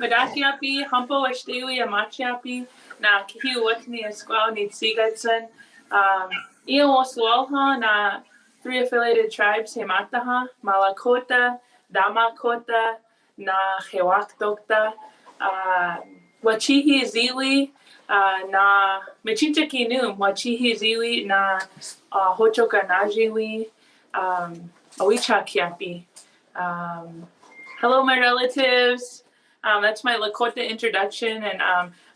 Madakiapi, Humpo Ashtiwi, Amachiapi, na Kihiwat ni Esquao ni Tsigatsan. Iyo Oswalha na 3 affiliated tribes Hemataha, Malakota, Damakota, na Hewaktokta, Wachihi Ziwi, na Michinchaki Num, Wachihi Ziwi, na Hochoka Najiwi, Awichakiapi. Hello, my relatives. That's my Lakota introduction, and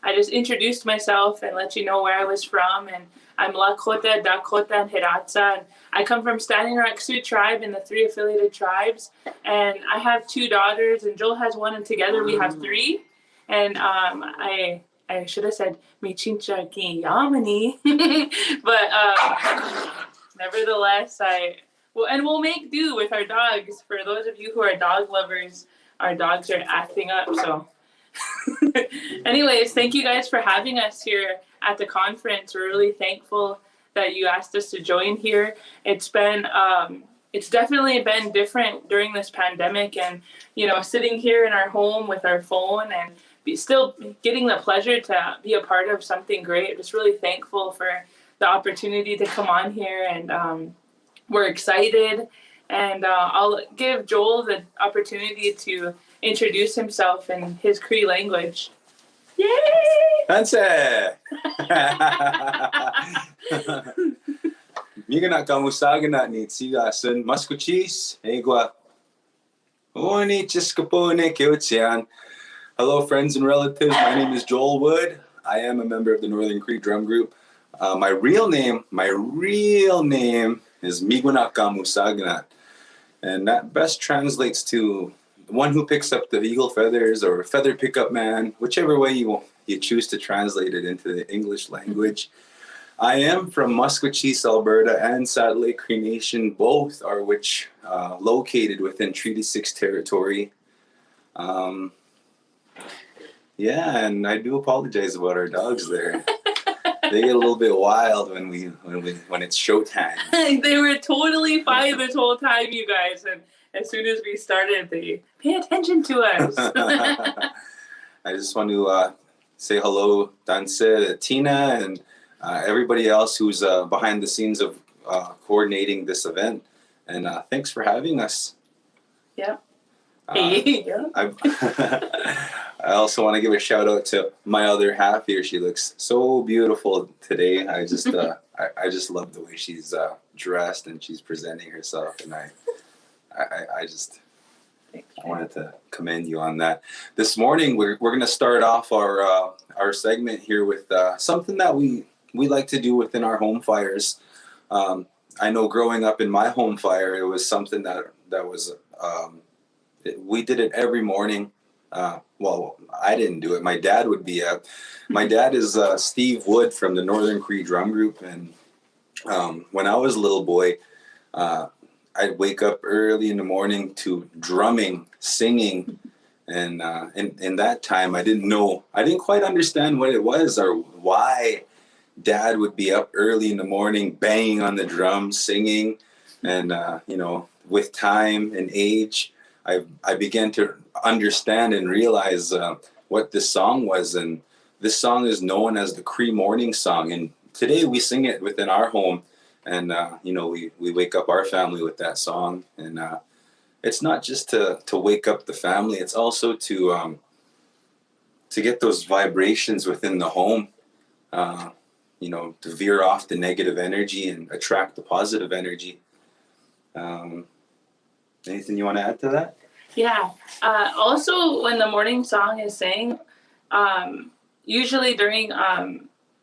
I just introduced myself and let you know where I was from. And I'm Lakota, Dakota, and Hidatsa. And I come from Standing Rock Sioux tribe in the 3 affiliated tribes. And I have 2 daughters, and Joel has 1, and together we have 3. And I should have said Michincha Ki Yamani, but nevertheless, we'll make do with our dogs. For those of you who are dog lovers, our dogs are acting up. So, anyways, thank you guys for having us here at the conference. We're really thankful that you asked us to join here. It's definitely been different during this pandemic, and sitting here in our home with our phone and still getting the pleasure to be a part of something great. Just really thankful for the opportunity to come on here, and we're excited. And I'll give Joel the opportunity to introduce himself in his Cree language. Yay! That's it. Migana kamusagana ni tsigasun maskuchis egwa. Oni chiskapone kyotian. Hello, friends and relatives. My name is Joel Wood. I am a member of the Northern Cree Drum Group. My real name is Migwanaka Musaganat, and that best translates to the one who picks up the eagle feathers, or feather pickup man, whichever way you choose to translate it into the English language. I am from Musqueam, Alberta, and Saddle Lake Cree Nation, both are located within Treaty 6 territory. Yeah, and I do apologize about our dogs there. They get a little bit wild when it's showtime. They were totally fine this whole time, you guys. And as soon as we started, they pay attention to us. I just want to say hello, Danse, Tina, and everybody else who's behind the scenes of coordinating this event. And thanks for having us. Yeah. I also want to give a shout out to my other half here. She looks so beautiful today. I just love the way she's dressed and she's presenting herself, and I wanted to commend you on that. This morning we're going to start off our segment here with something that we like to do within our home fires. I know growing up in my home fire, it was something that was we did it every morning. Well, I didn't do it. My dad would be up. My dad is Steve Wood from the Northern Cree Drum Group, and when I was a little boy, I'd wake up early in the morning to drumming, singing, and in that time I didn't quite understand what it was or why Dad would be up early in the morning banging on the drum, singing, and with time and age, I began to understand and realize what this song was. And this song is known as the Cree Morning Song. And today we sing it within our home. And, we wake up our family with that song. And it's not just to wake up the family. It's also to get those vibrations within the home, to veer off the negative energy and attract the positive energy. Anything you want to add to that? Yeah. Also, when the morning song is sang, usually during,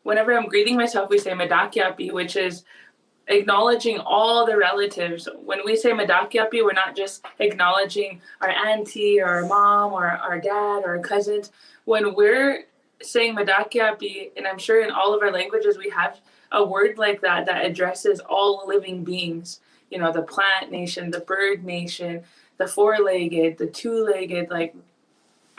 whenever I'm greeting myself, we say Madakiapi, which is acknowledging all the relatives. When we say Madakiapi, we're not just acknowledging our auntie or our mom or our dad or our cousins. When we're saying Madakiapi, and I'm sure in all of our languages we have a word like that addresses all living beings. The plant nation, the bird nation, the 4-legged, the 2-legged,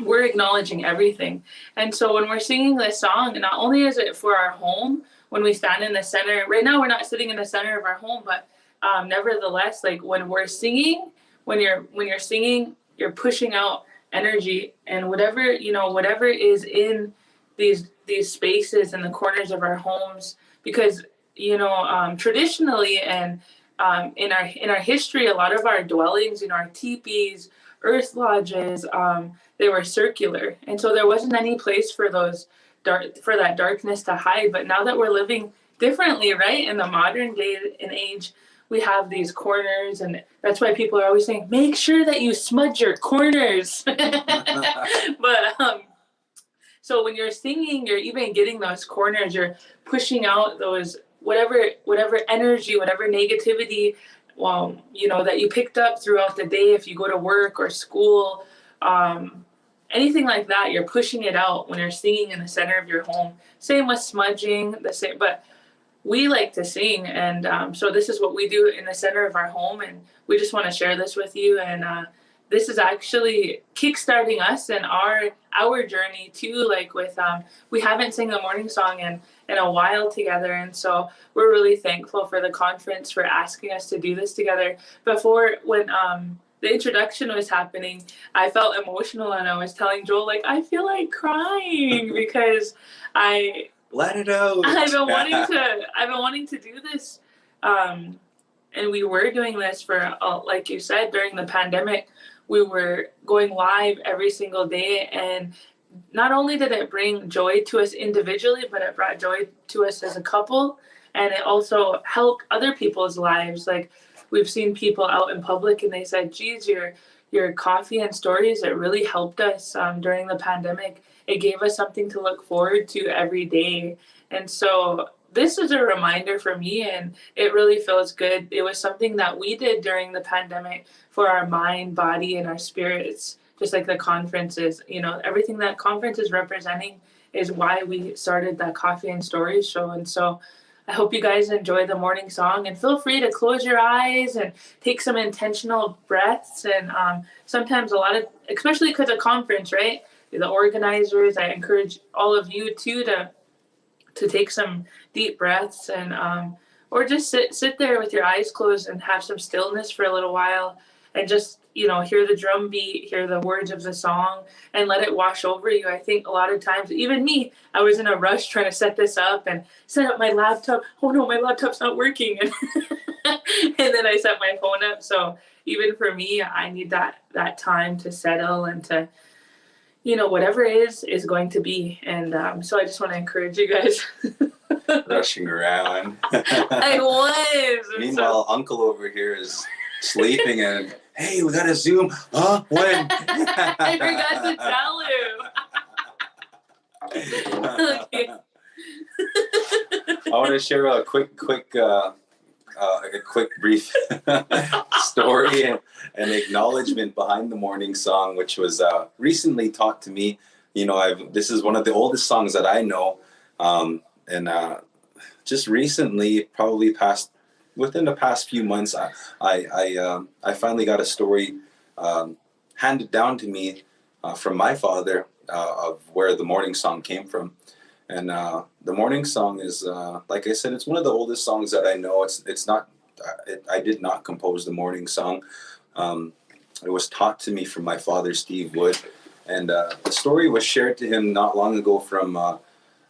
we're acknowledging everything. And so when we're singing this song, not only is it for our home, when we stand in the center, right now we're not sitting in the center of our home, but nevertheless, when we're singing, when you're singing, you're pushing out energy, and whatever is in these spaces in the corners of our homes, because traditionally and in our history, a lot of our dwellings, our teepees, earth lodges, they were circular, and so there wasn't any place for that darkness to hide. But now that we're living differently, right, in the modern day and age, we have these corners, and that's why people are always saying, make sure that you smudge your corners. But so when you're singing, you're even getting those corners, you're pushing out those whatever energy, whatever negativity, that you picked up throughout the day, if you go to work or school, anything like that, you're pushing it out when you're singing in the center of your home. Same with smudging, but we like to sing, and so this is what we do in the center of our home, and we just want to share this with you. And this is actually kickstarting us and our journey too. Like with we haven't sang the morning song in a while together, and so we're really thankful for the conference for asking us to do this together. Before, when the introduction was happening, I felt emotional, and I was telling Joel, like, I feel like crying because let it out. I've been wanting to do this, and we were doing this for, like you said, during the pandemic. We were going live every single day, and not only did it bring joy to us individually, but it brought joy to us as a couple, and it also helped other people's lives. Like, we've seen people out in public, and they said, geez, your coffee and stories, it really helped us during the pandemic. It gave us something to look forward to every day. And so this is a reminder for me, and it really feels good. It was something that we did during the pandemic for our mind, body, and our spirits, just like the conferences. Everything that conference is representing is why we started that Coffee and Stories show. And so I hope you guys enjoy the morning song, and feel free to close your eyes and take some intentional breaths. And sometimes especially because of conference, right? The organizers, I encourage all of you too to take some deep breaths, and or just sit there with your eyes closed and have some stillness for a little while, and just hear the drum beat, hear the words of the song, and let it wash over you. I think a lot of times, even me, I was in a rush trying to set this up and set up my laptop. Oh no, my laptop's not working, and then I set my phone up. So even for me, I need that time to settle and to whatever is going to be. And so I just want to encourage you guys. Rushing around. I was. Meanwhile, Uncle over here is sleeping, and hey, we got a Zoom. Huh? When? I forgot to tell him. Okay. I want to share a quick brief story and acknowledgement behind the morning song, which was recently taught to me. This is one of the oldest songs that I know, and just recently, probably within the past few months, I finally got a story handed down to me from my father of where the morning song came from. And the morning song is, like I said, it's one of the oldest songs that I know. It's not. I did not compose the morning song. It was taught to me from my father, Steve Wood, and the story was shared to him not long ago from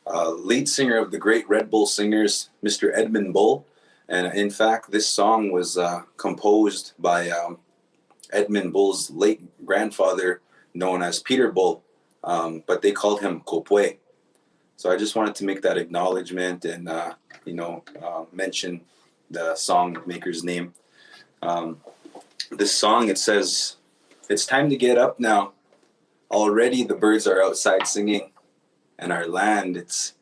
lead singer of the great Red Bull Singers, Mr. Edmund Bull. And in fact, this song was composed by Edmund Bull's late grandfather, known as Peter Bull, but they called him Kopwe. So I just wanted to make that acknowledgement and, mention the song maker's name. This song, it says, "It's time to get up now. Already the birds are outside singing, and our land, it's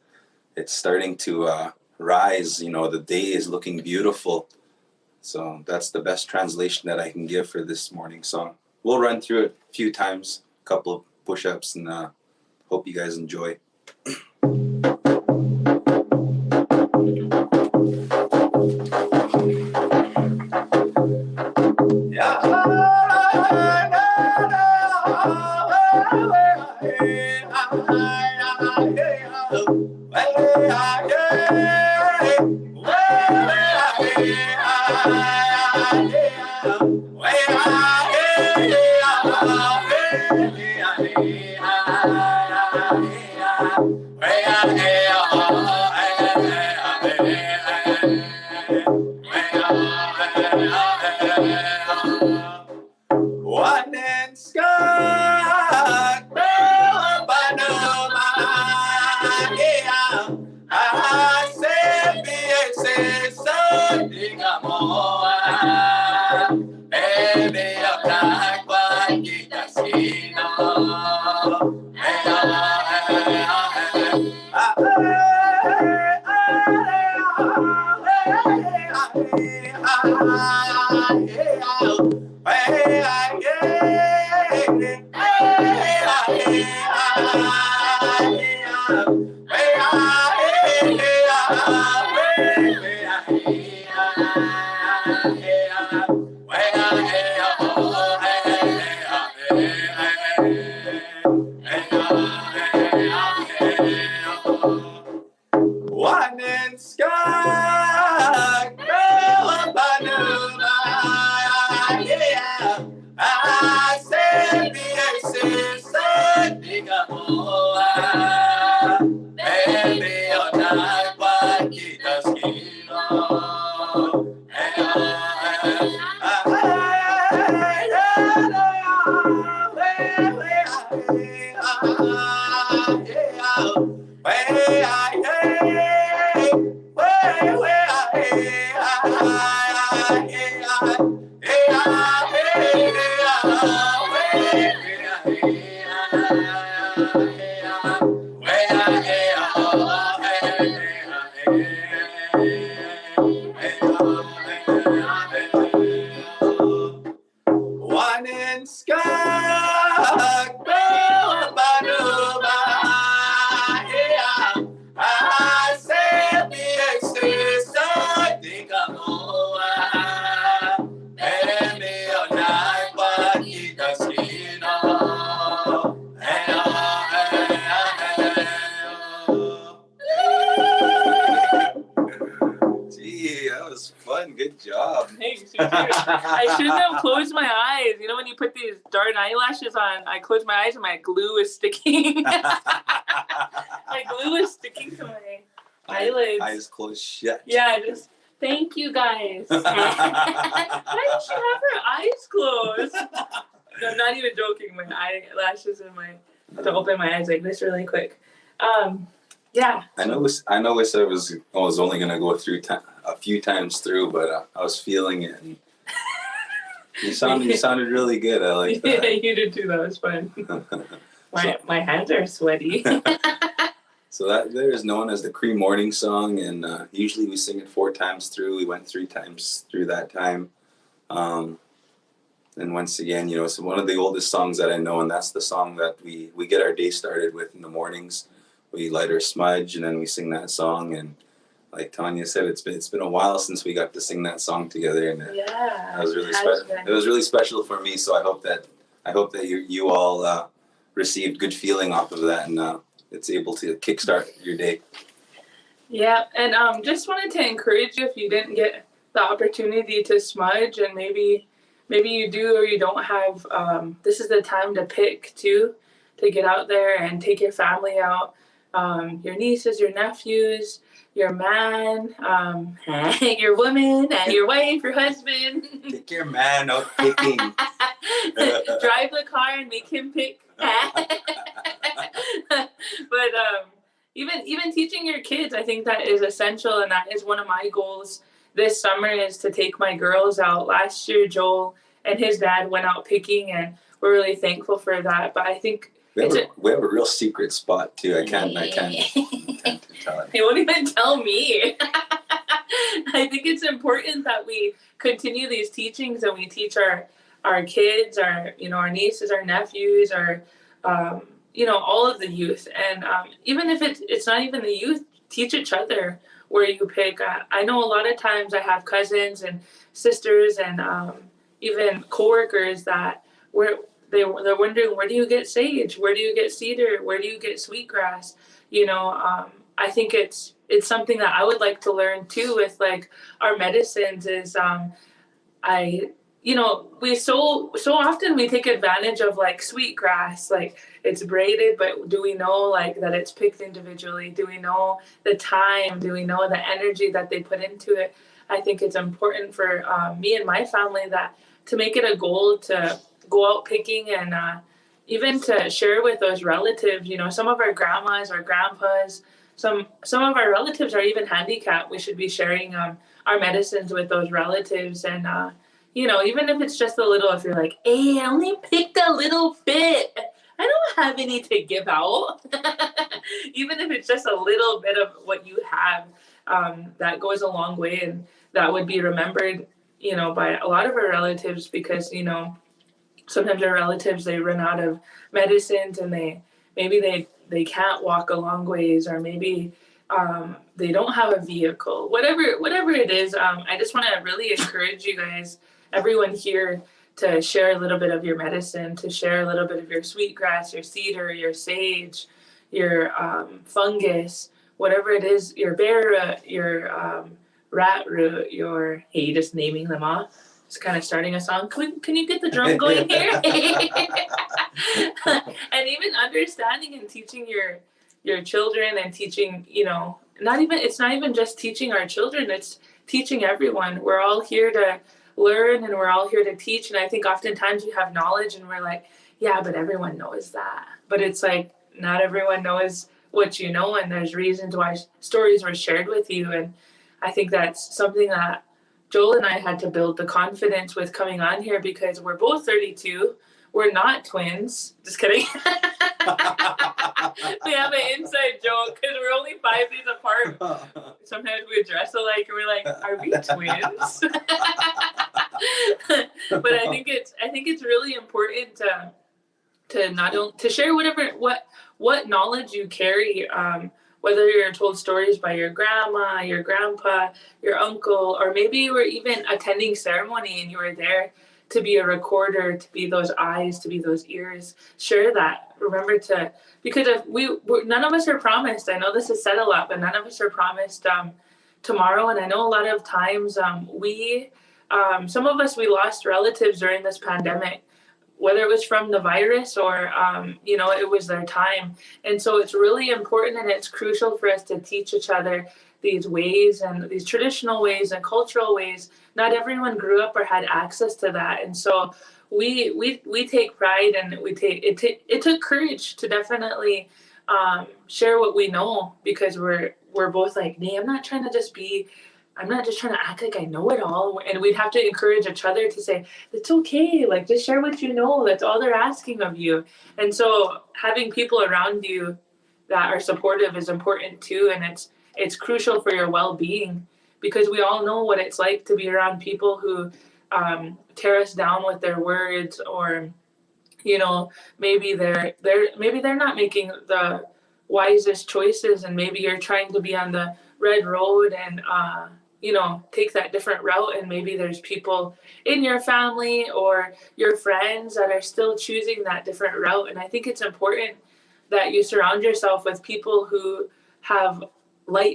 starting to rise. The day is looking beautiful." So that's the best translation that I can give for this morning song. We'll run through it a few times, a couple of push-ups, and hope you guys enjoy. Wanen skak Banuma Asebi Sadigamoa Ebe Akakwa Kitasino Wanen skak Banuma Asebi Sadigamoa Ebe Akakwa Kitasino Wanen skak Banuma Asebi Sadigamoa Ebe Akakwa Kitasino Gee, that was fun. Good job. Thanks, you too. I shouldn't have closed my eyes. You know when you put these darn eyelashes on, I closed my eyes and my glue is sticking. My glue is sticking to my eyelids. Eyes closed shut. Yeah, just thank you guys. Why did she have her eyes closed? No, I'm not even joking. My eyelashes and I have to open my eyes like this really quick. Yeah. I know we said I was only gonna go through a few times through, but I was feeling it. And you sounded really good. I like that. Yeah, you did too. That was fun. My hands are sweaty. So that there is known as the Cree Morning Song, and usually we sing it 4 times through. We went 3 times through that time. And once again, it's one of the oldest songs that I know, and that's the song that we get our day started with in the mornings. We light our smudge, and then we sing that song. And like Tonia said, it's been a while since we got to sing that song together, and that was really special. It was really special for me. So I hope that you all received good feeling off of that, and it's able to kickstart your day. Yeah, and just wanted to encourage you, if you didn't get the opportunity to smudge, and maybe you do or you don't have, this is the time to pick too, to get out there and take your family out, your nieces, your nephews, your man, your woman, and your wife, your husband. Take your man out picking. Drive the car and make him pick. But even teaching your kids, I think that is essential, and that is one of my goals this summer, is to take my girls out. Last year, Joel and his dad went out picking, and we're really thankful for that. But I think we have a real secret spot too. I can't tell it. They won't even tell me. I think it's important that we continue these teachings, and we teach our kids, our nieces, our nephews, our all of the youth. And even if it's not even the youth, teach each other where you pick. I know a lot of times I have cousins and sisters and even coworkers that they're wondering, where do you get sage? Where do you get cedar? Where do you get sweetgrass? I think it's something that I would like to learn too with like our medicines is we so often we take advantage of like sweetgrass, like it's braided, but do we know like that it's picked individually? Do we know the time? Do we know the energy that they put into it? I think it's important for me and my family that to make it a goal to go out picking and even to share with those relatives. Some of our grandmas or grandpas, some of our relatives are even handicapped. We should be sharing our medicines with those relatives and. Even if it's just a little, if you're like, hey, I only picked a little bit, I don't have any to give out. Even if it's just a little bit of what you have, that goes a long way, and that would be remembered, by a lot of our relatives because, sometimes our relatives, they run out of medicines and they can't walk a long ways, or maybe they don't have a vehicle, whatever it is. I just want to really encourage you guys, everyone here, to share a little bit of your medicine, to share a little bit of your sweetgrass, your cedar, your sage, your fungus, whatever it is, your bear root, your rat root, hey, just naming them off. It's kind of starting a song. Can you get the drum going here? And even understanding and teaching your children and teaching, it's not even just teaching our children, it's teaching everyone. We're all here to learn and we're all here to teach. And I think oftentimes we have knowledge and we're like, yeah, but everyone knows that. But it's like, not everyone knows what you know, and there's reasons why stories were shared with you. And I think that's something that Joel and I had to build the confidence with coming on here, because we're both 32. We're not twins. Just kidding. We have an inside joke because we're only 5 days apart. Sometimes we dress alike and we're like, are we twins? But I think it's really important to not only to share what knowledge you carry, whether you're told stories by your grandma, your grandpa, your uncle, or maybe you were even attending ceremony and you were there to be a recorder, to be those eyes, to be those ears. Share that. Remember because none of us are promised. I know this is said a lot, but none of us are promised tomorrow. And I know a lot of times some of us, we lost relatives during this pandemic, whether it was from the virus or, it was their time. And so it's really important and it's crucial for us to teach each other these ways and these traditional ways and cultural ways. Not everyone grew up or had access to that. And so we take pride, and it took courage to definitely share what we know, because we're both like, nee, I'm not just trying to act like I know it all. And we'd have to encourage each other to say, it's okay, like just share what you know. That's all they're asking of you. And so having people around you that are supportive is important too. And it's crucial for your well-being, because we all know what it's like to be around people who tear us down with their words, or, maybe they're not making the wisest choices, and maybe you're trying to be on the red road and, take that different route. And maybe there's people in your family or your friends that are still choosing that different route. And I think it's important that you surround yourself with people who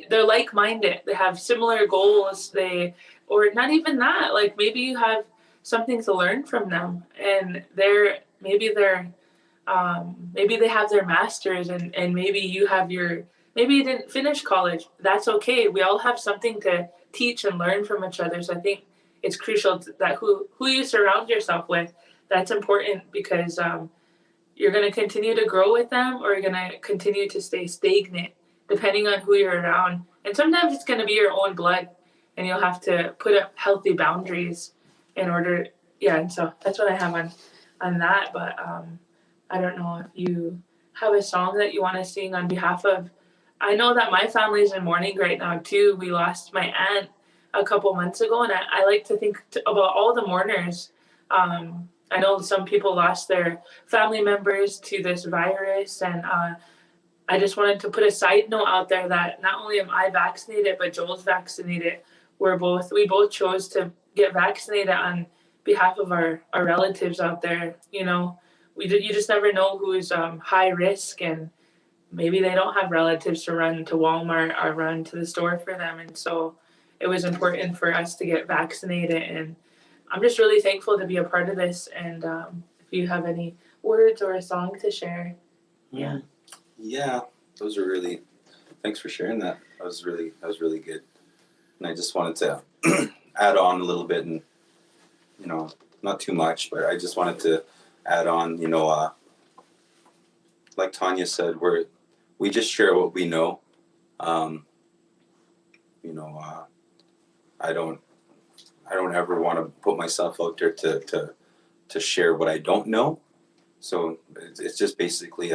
they're like-minded. They have similar goals. Or not even that, like maybe you have something to learn from them, and maybe they have their masters, and maybe you didn't finish college. That's okay. We all have something to teach and learn from each other. So I think it's crucial that who you surround yourself with, that's important, because you're going to continue to grow with them, or you're going to continue to stay stagnant depending on who you're around. And sometimes it's going to be your own blood, and you'll have to put up healthy boundaries in order. Yeah. And so that's what I have on that. But I don't know if you have a song that you want to sing on behalf of. I know that my family's in mourning right now too. We lost my aunt a couple months ago, and I like to think about all the mourners. I know some people lost their family members to this virus, and I just wanted to put a side note out there that not only am I vaccinated, but Joel's vaccinated. We both chose to get vaccinated on behalf of our relatives out there. You just never know who's high risk, and maybe they don't have relatives to run to Walmart or run to the store for them. And so it was important for us to get vaccinated. And I'm just really thankful to be a part of this. And if you have any words or a song to share, yeah. Yeah, those are really. Thanks for sharing that. That was really good. And I just wanted to add on a little bit, and not too much, but I just wanted to add on. Like Tonia said, we just share what we know. I don't ever want to put myself out there to share what I don't know. So it's just basically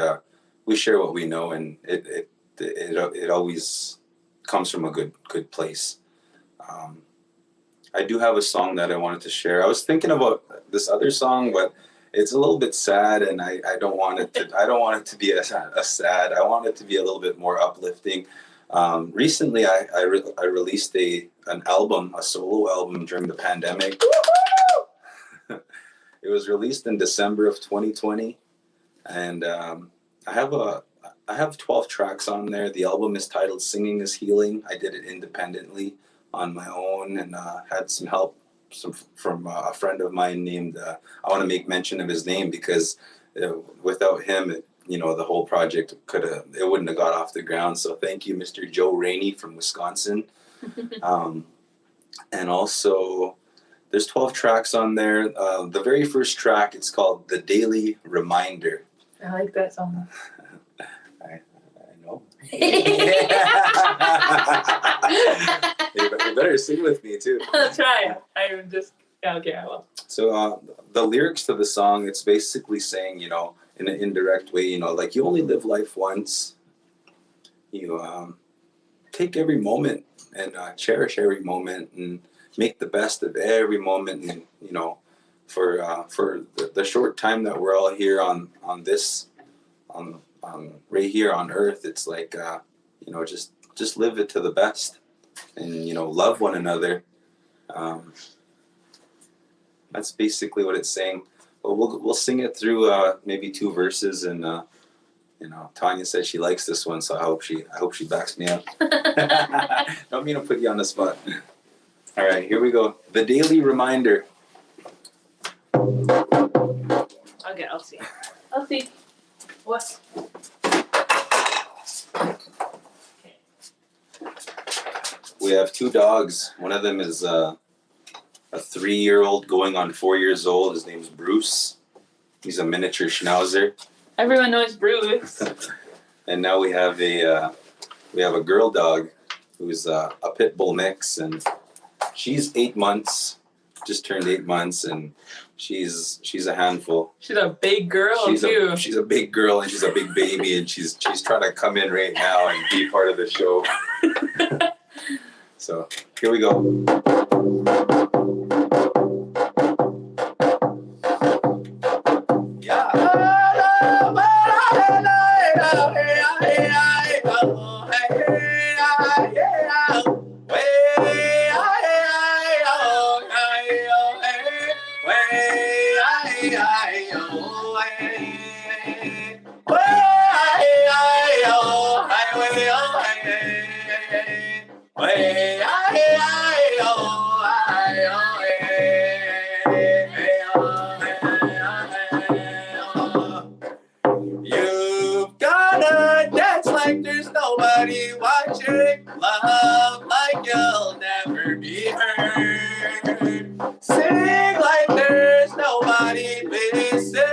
we share what we know, and it always comes from a good place. I do have a song that I wanted to share. I was thinking about this other song, but it's a little bit sad, and I don't want it to be a sad. I want it to be a little bit more uplifting. Recently, I released an album, a solo album during the pandemic. It was released in December of 2020, and I have 12 tracks on there. The album is titled "Singing is Healing." I did it independently on my own, and had some help from a friend of mine named. I want to make mention of his name because without him, the whole project it wouldn't have got off the ground. So thank you, Mr. Joe Rainey from Wisconsin. And also, there's 12 tracks on there. The very first track, it's called "The Daily Reminder." I like that song. I know. You better sing with me too. I'll try. I'm just okay. I will. So the lyrics to the song, it's basically saying, in an indirect way, like you only live life once. You take every moment and cherish every moment and make the best of every moment. And for the short time that we're all here on this right here on Earth, it's like just live it to the best, and love one another. That's basically what it's saying. But we'll sing it through maybe 2 verses, and Tonia said she likes this one, so I hope she backs me up. Don't mean to put you on the spot. All right, here we go. The Daily Reminder. Okay, I'll see. What? Okay. We have 2 dogs. One of them is a 3-year-old going on 4 years old. His name's Bruce. He's a miniature schnauzer. Everyone knows Bruce. And now we have a girl dog who's a pit bull mix, and she's 8 months, just turned 8 months, and she's a handful. She's a big girl too. She's a big girl, and she's a big baby, and she's trying to come in right now and be part of the show. So here we go. You've gotta dance like there's nobody watching, love like you'll never be heard, sing like there's nobody listening.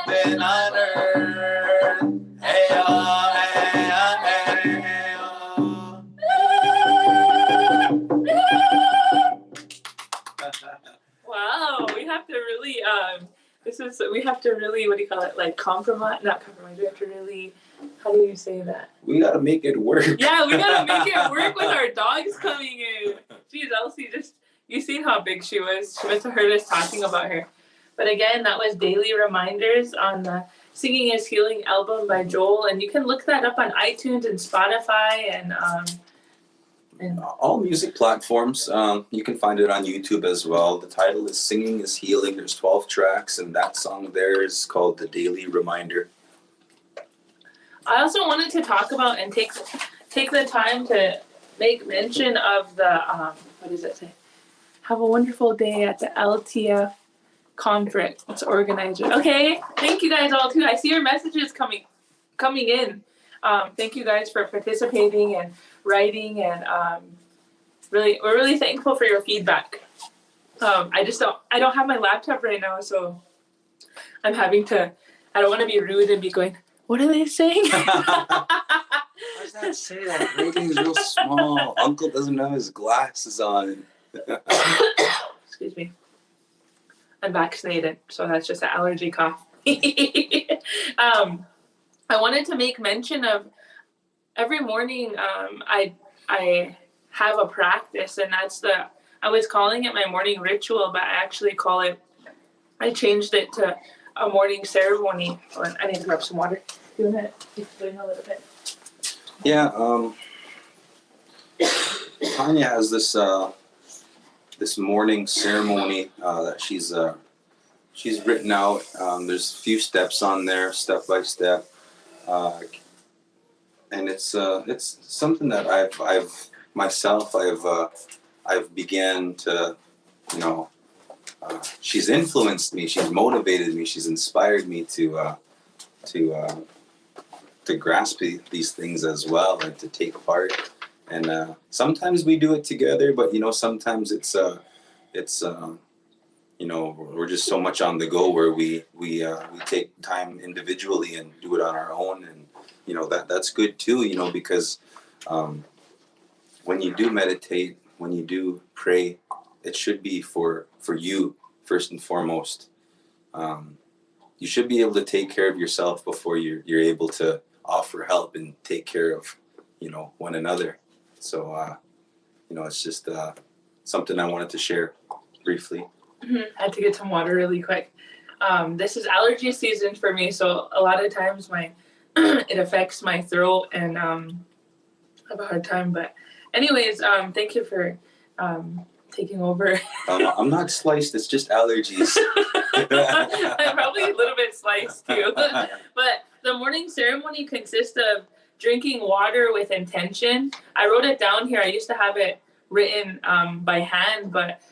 heaven on earth. Hey, oh, hey, oh, hey, oh. Wow, we have to really we have to really, what do you call it, like compromise, not compromise, we have to really, how do you say that? We gotta make it work. Yeah, we gotta make it work with our dogs coming in. Jeez, Elsie, you seen how big she was. She must have heard us talking about her. But again, that was Daily Reminders on the Singing is Healing album by Joel, and you can look that up on iTunes and Spotify and all music platforms. You can find it on YouTube as well. The title is Singing is Healing. There's 12 tracks, and that song there is called The Daily Reminder. I also wanted to talk about and take the time to make mention of the, what does it say? Have a wonderful day at the LTF conference organizer. Okay, thank you guys all too. I see your messages coming in. Thank you guys for participating and writing, and we're really thankful for your feedback. I don't have my laptop right now, so I'm having to, I don't want to be rude and be going, what are they saying? How does that say that? Everything's real small. Uncle doesn't have his glasses on. Excuse me. I'm vaccinated, so that's just an allergy cough. I wanted to make mention of every morning I have a practice, and that's I was calling it my morning ritual, but I changed it to a morning ceremony. Oh, I need to grab some water. Do you want to explain a little bit? Yeah, Tonia has this morning ceremony that she's written out. There's a few steps on there, step by step, and it's something that I've began to, she's influenced me, she's motivated me, she's inspired me to grasp these things as well and to take part. And sometimes we do it together, but sometimes it's we're just so much on the go where we take time individually and do it on our own, and that's good too, because when you do meditate, when you do pray, it should be for you first and foremost. You should be able to take care of yourself before you're able to offer help and take care of one another. So it's just something I wanted to share briefly. I had to get some water really quick. This is allergy season for me, so a lot of times it affects my throat, and I have a hard time. But anyways, thank you for taking over. I'm not sliced, it's just allergies. I'm probably a little bit sliced too. But the morning ceremony consists of drinking water with intention. I wrote it down here. I used to have it written by hand, but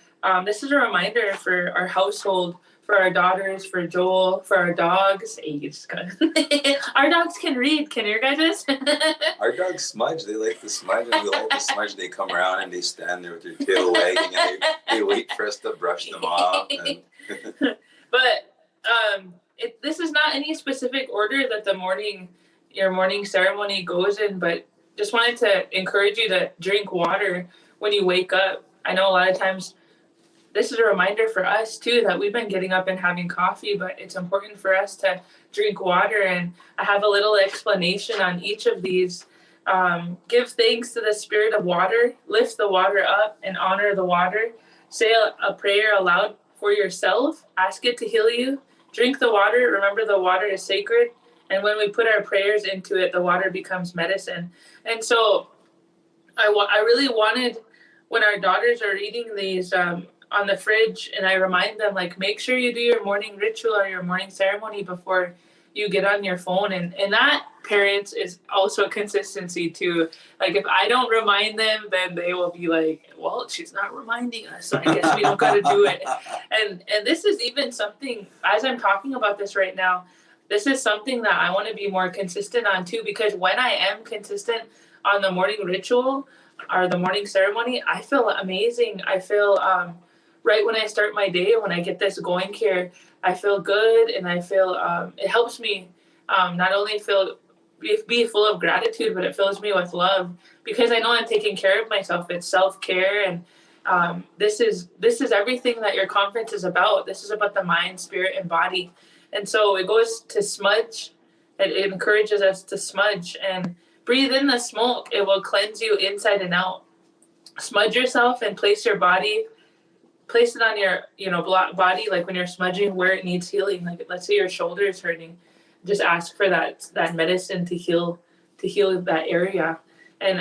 this is a reminder for our household, for our daughters, for Joel, for our dogs. Our dogs can read. Can your guys'? Our dogs smudge. They like to smudge, and we like to smudge. They come around and they stand there with their tail wagging, and they wait for us to brush them off. But this is not any specific order that your morning ceremony goes in, but just wanted to encourage you to drink water when you wake up. I know a lot of times this is a reminder for us too that we've been getting up and having coffee, but it's important for us to drink water. And I have a little explanation on each of these. Give thanks to the spirit of water, lift the water up and honor the water. Say a prayer aloud for yourself, ask it to heal you. Drink the water, remember the water is sacred. And when we put our prayers into it, the water becomes medicine. And so I really wanted, when our daughters are eating these on the fridge, and I remind them, make sure you do your morning ritual or your morning ceremony before you get on your phone. And that, parents, is also consistency too. If I don't remind them, then they will be like, well, she's not reminding us, so I guess we don't got to do it. And this is even something, as I'm talking about this right now, this is something that I want to be more consistent on too, because when I am consistent on the morning ritual or the morning ceremony, I feel amazing. I feel right when I start my day, when I get this going here, I feel good, and I feel it helps me not only be full of gratitude, but it fills me with love because I know I'm taking care of myself. It's self-care, and this is everything that your conference is about. This is about the mind, spirit, and body. And so it goes to smudge. It encourages us to smudge and breathe in the smoke. It will cleanse you inside and out. Smudge yourself and place it on your body, like when you're smudging where it needs healing. Like let's say your shoulder is hurting, just ask for that medicine to heal that area. And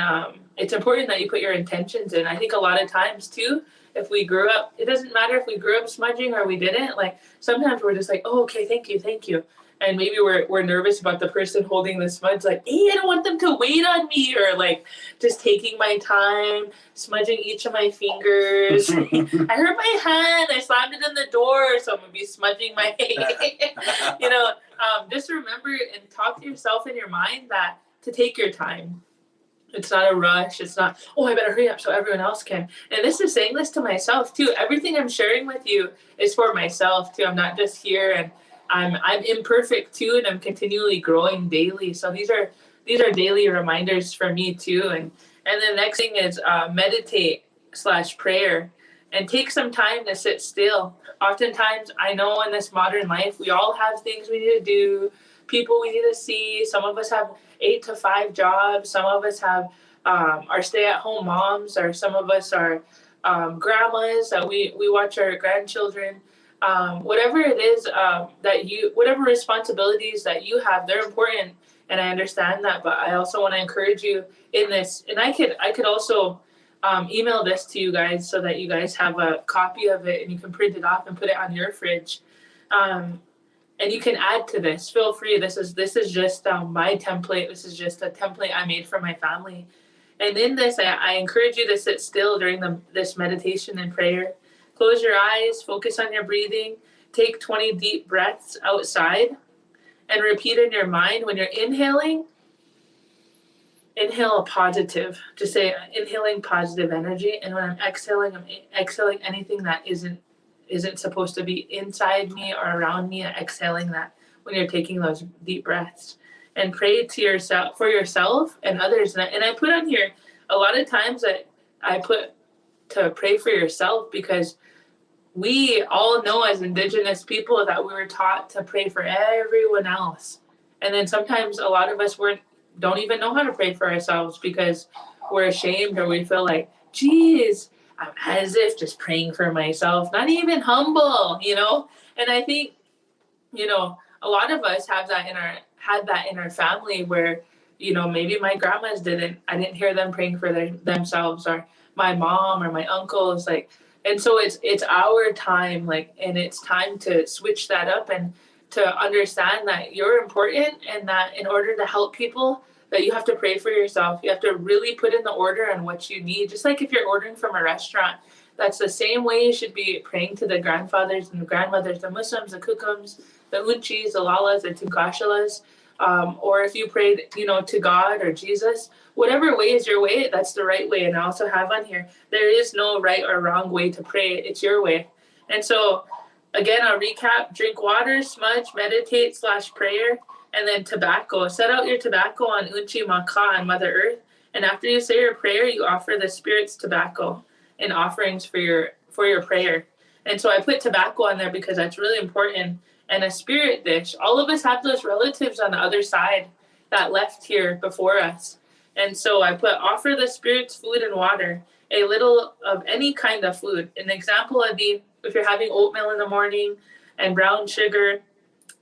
it's important that you put your intentions in. I think a lot of times too, if we grew up, it doesn't matter if we grew up smudging or we didn't. Like sometimes we're just like, oh, okay, thank you. And maybe we're nervous about the person holding the smudge, like, hey, I don't want them to wait on me, or like just taking my time, smudging each of my fingers. I hurt my hand, I slammed it in the door, so I'm gonna be smudging my hand. Just remember and talk to yourself in your mind that to take your time. It's not a rush. It's not, oh, I better hurry up so everyone else can. And this is saying this to myself too. Everything I'm sharing with you is for myself too. I'm not just here, and I'm imperfect too, and I'm continually growing daily. So these are daily reminders for me too. And the next thing is meditate / prayer, and take some time to sit still. Oftentimes, I know in this modern life, we all have things we need to do, people we need to see. Some of us have 8 to 5 jobs. Some of us have are stay-at-home moms, or some of us are grandmas that we watch our grandchildren. Whatever it is whatever responsibilities that you have, they're important, and I understand that. But I also want to encourage you in this, and I could also email this to you guys so that you guys have a copy of it and you can print it off and put it on your fridge. And you can add to this. Feel free. This is just my template. This is just a template I made for my family. And in this, I encourage you to sit still during this meditation and prayer. Close your eyes. Focus on your breathing. Take 20 deep breaths outside, and repeat in your mind when you're inhaling. Inhale a positive. Just say inhaling positive energy. And when I'm exhaling anything that isn't supposed to be inside me or around me, exhaling that when you're taking those deep breaths. And pray to yourself, for yourself and others. And I put on here a lot of times that I put to pray for yourself, because we all know as Indigenous people that we were taught to pray for everyone else. And then sometimes a lot of us don't even know how to pray for ourselves because we're ashamed, or we feel like, geez, I'm as if just praying for myself, not even humble, And I think, a lot of us had that in our family where, maybe my grandmas I didn't hear them praying for themselves, or my mom or my uncles, like. And so it's our time, and it's time to switch that up and to understand that you're important, and that in order to help people, that you have to pray for yourself. You have to really put in the order on what you need. Just like if you're ordering from a restaurant, that's the same way you should be praying to the grandfathers and the grandmothers, the Muslims, the Kukums, the Unchis, the Lalas, the Tinkashalas. Or if you prayed, to God or Jesus, whatever way is your way, that's the right way. And I also have on here, there is no right or wrong way to pray. It's your way. And so, again, I'll recap: drink water, smudge, meditate / prayer, and then tobacco. Set out your tobacco on Unchi Maka and Mother Earth. And after you say your prayer, you offer the spirit's tobacco in offerings for your prayer. And so I put tobacco on there because that's really important. And a spirit dish. All of us have those relatives on the other side that left here before us. And so I put offer the spirit's food and water, a little of any kind of food. An example would be if you're having oatmeal in the morning and brown sugar,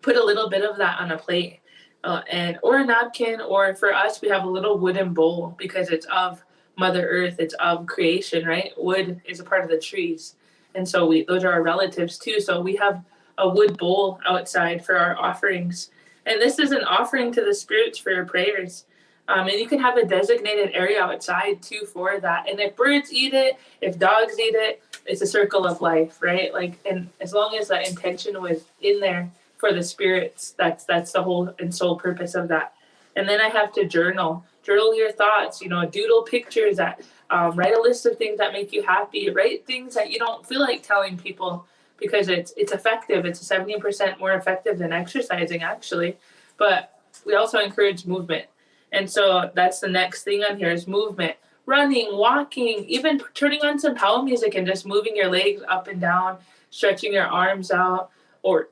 put a little bit of that on a plate, or a napkin, or for us, we have a little wooden bowl because it's of Mother Earth, it's of creation, right? Wood is a part of the trees. And so those are our relatives too. So we have a wood bowl outside for our offerings. And this is an offering to the spirits for your prayers. And you can have a designated area outside too for that. And if birds eat it, if dogs eat it, it's a circle of life, right? And as long as that intention was in there for the spirits, that's the whole and sole purpose of that. And then I have to journal. journal your thoughts, doodle pictures that, write a list of things that make you happy, write things that you don't feel like telling people, because it's effective. It's 70% more effective than exercising, actually. But we also encourage movement. And so that's the next thing on here is movement. Running, walking, even turning on some power music and just moving your legs up and down, stretching your arms out, or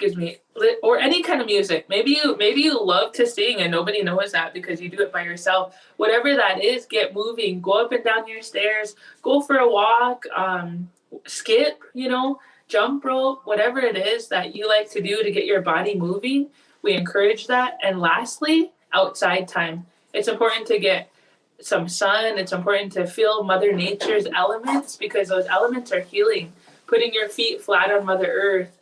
any kind of music. Maybe you love to sing and nobody knows that because you do it by yourself. Whatever that is, get moving. Go up and down your stairs. Go for a walk. Skip, jump rope, whatever it is that you like to do to get your body moving. We encourage that. And lastly, outside time. It's important to get some sun. It's important to feel Mother Nature's elements, because those elements are healing. Putting your feet flat on Mother Earth,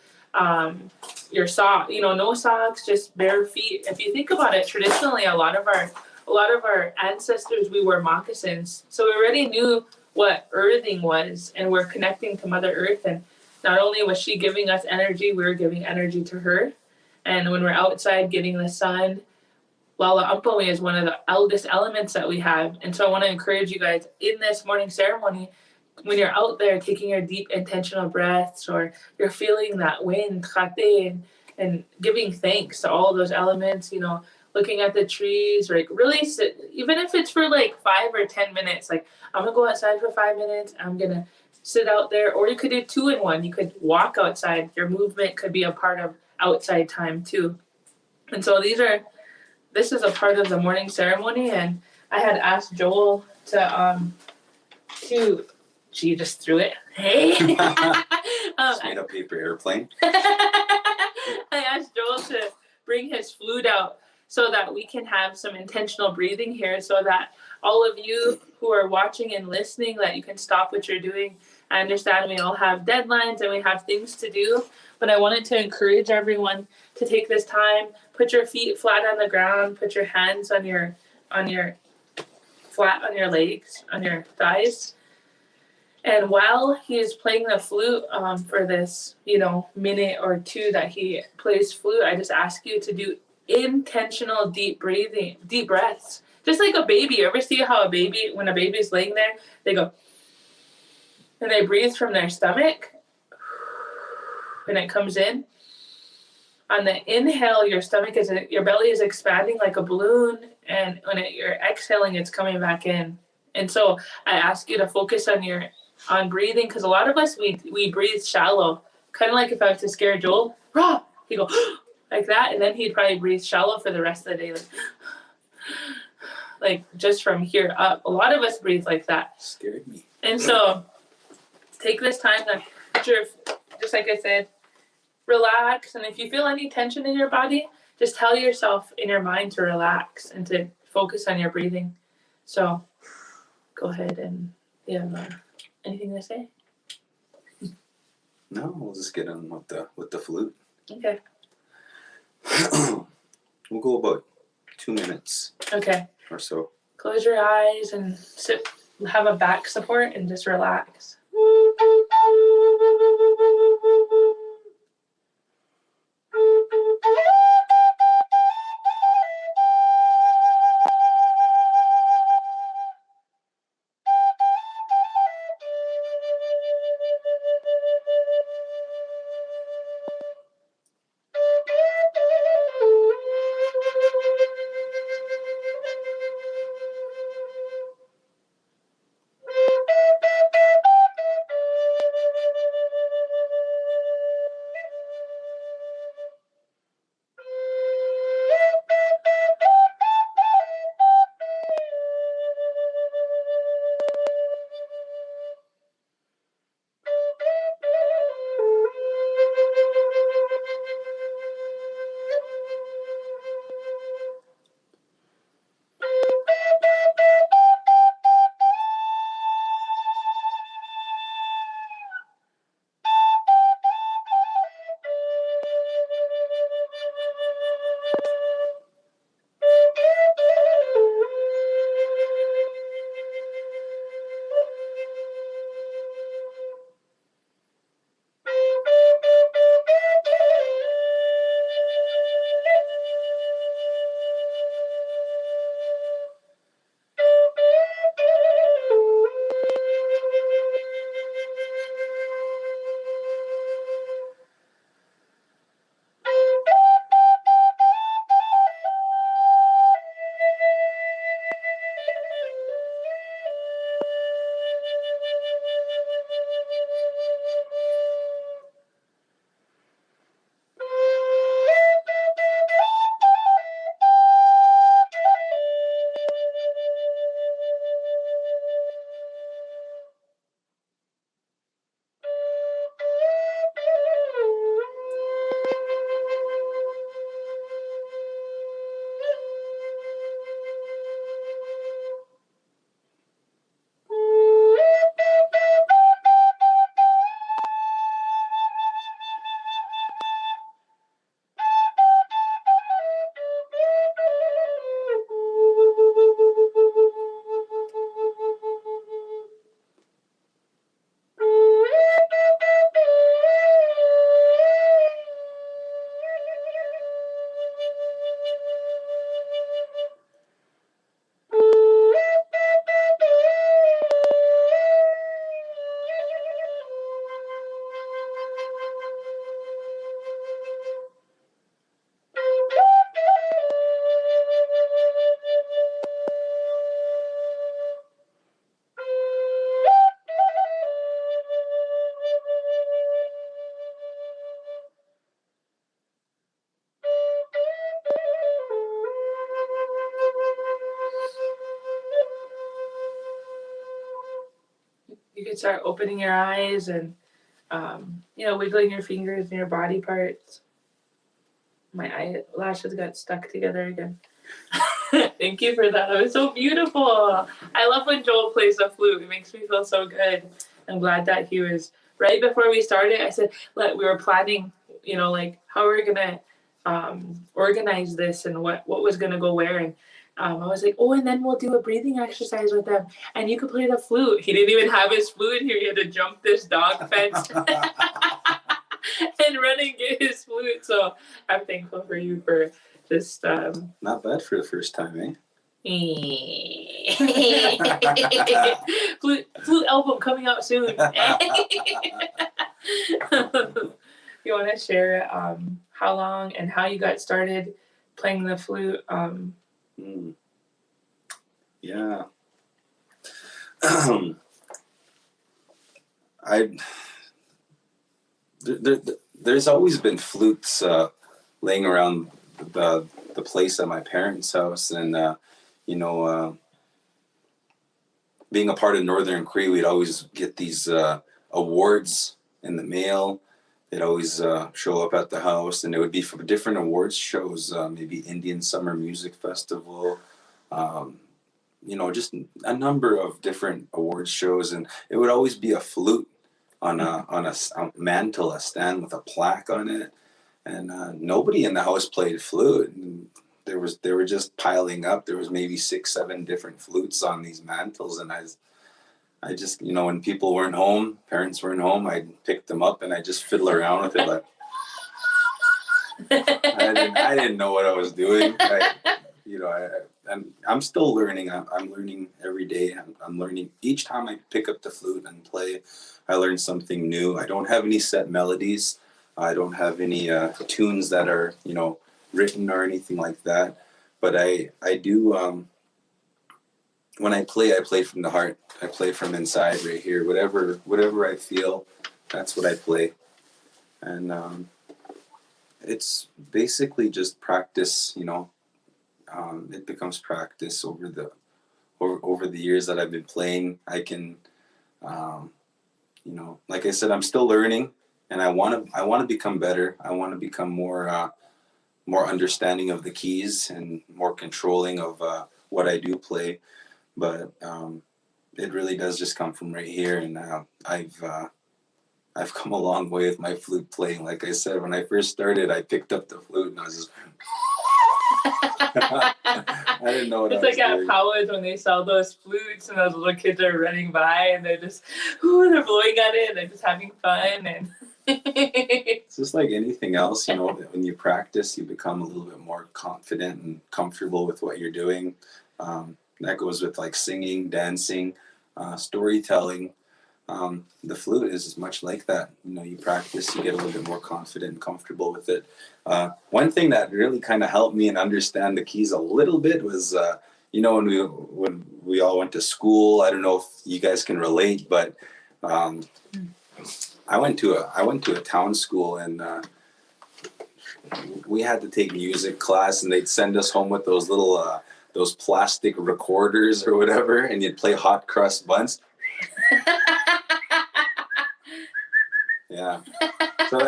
your sock, no socks, just bare feet. If you think about it, traditionally, a lot of our ancestors, we wore moccasins, so we already knew what earthing was, and we're connecting to Mother Earth. And not only was she giving us energy, we were giving energy to her. And when we're outside getting the sun, Lala Ampoe is one of the eldest elements that we have. And so I want to encourage you guys in this morning ceremony, when you're out there taking your deep intentional breaths, or you're feeling that wind, and giving thanks to all those elements, looking at the trees, like really sit, even if it's for like 5 or 10 minutes, like I'm gonna go outside for 5 minutes, I'm gonna sit out there. Or you could do 2 in 1. You could walk outside. Your movement could be a part of outside time too. And so this is a part of the morning ceremony. And I had asked Joel she just threw it. Hey. Just made a paper airplane. I asked Joel to bring his flute out so that we can have some intentional breathing here, so that all of you who are watching and listening, that you can stop what you're doing. I understand we all have deadlines and we have things to do, but I wanted to encourage everyone to take this time, put your feet flat on the ground, put your hands on your flat on your legs, on your thighs. And while he is playing the flute for this, minute or 2 that he plays flute, I just ask you to do intentional deep breaths. Just like a baby. You ever see how when a baby's laying there, they go, and they breathe from their stomach, and it comes in. On the inhale, your belly is expanding like a balloon, and when you're exhaling, it's coming back in. And so I ask you to focus on breathing, because a lot of us, we breathe shallow, kind of like if I was to scare Joel, rah, he'd go like that, and then he'd probably breathe shallow for the rest of the day, like just from here up. A lot of us breathe like that. Scared me. And so take this time to, just like I said, relax. And if you feel any tension in your body, just tell yourself in your mind to relax and to focus on your breathing. So go ahead, and anything to say? No, we'll just get on with the flute. Okay. We'll go about 2 minutes. Okay. Or so. Close your eyes and sit. Have a back support and just relax. you can start opening your eyes and, you know, wiggling your fingers and your body parts. My eyelashes got stuck together again. Thank you for that. That was so beautiful. I love when Joel plays the flute. It makes me feel so good. I'm glad that he was right before we started. I said, we were planning, you know, like how we're gonna organize this and what was gonna go where. And I was like, oh, and then we'll do a breathing exercise with them, and you could play the flute. He didn't even have his flute here. He had to jump this dog fence and run and get his flute. So I'm thankful for you for just not bad for the first time, eh? flute album coming out soon. You want to share how long and how you got started playing the flute? Yeah. There's always been flutes laying around the place at my parents' house, and you know, being a part of Northern Cree, we'd always get these awards in the mail. They'd always show up at the house, and it would be for different awards shows, maybe Indian Summer Music Festival, you know, just a number of different awards shows, and it would always be a flute on a mantle, a stand with a plaque on it, and nobody in the house played flute. And they were just piling up. There was maybe 6, 7 different flutes on these mantles, and I just, you know, when people weren't home, parents weren't home, I'd pick them up and I just fiddle around with it. Like, I didn't know what I was doing. I'm still learning. I'm learning every day. I'm learning each time I pick up the flute and play. I learn something new. I don't have any set melodies. I don't have any tunes that are, you know, written or anything like that. But I do. When I play from the heart. I play from inside right here. Whatever I feel, that's what I play. And it's basically just practice, you know. It becomes practice over the years that I've been playing. I can, you know, like I said, I'm still learning, and I want to become better. I want to become more understanding of the keys and more controlling of what I do play. But it really does just come from right here, and I've come a long way with my flute playing. Like I said, when I first started, I picked up the flute and I was just I didn't know what it's I was like doing. at Powers when they sell those flutes and those little kids are running by and they're just they're blowing at it and they're just having fun. And it's just like anything else, you know. When you practice, you become a little bit more confident and comfortable with what you're doing. That goes with like singing, dancing, storytelling. The flute is much like that. You know, you practice, you get a little bit more confident and comfortable with it. One thing that really kind of helped me and understand the keys a little bit was, you know, when we all went to school. I don't know if you guys can relate, but I went to a town school, and we had to take music class, and they'd send us home with those little those plastic recorders or whatever, and you'd play hot crust buns. Yeah. So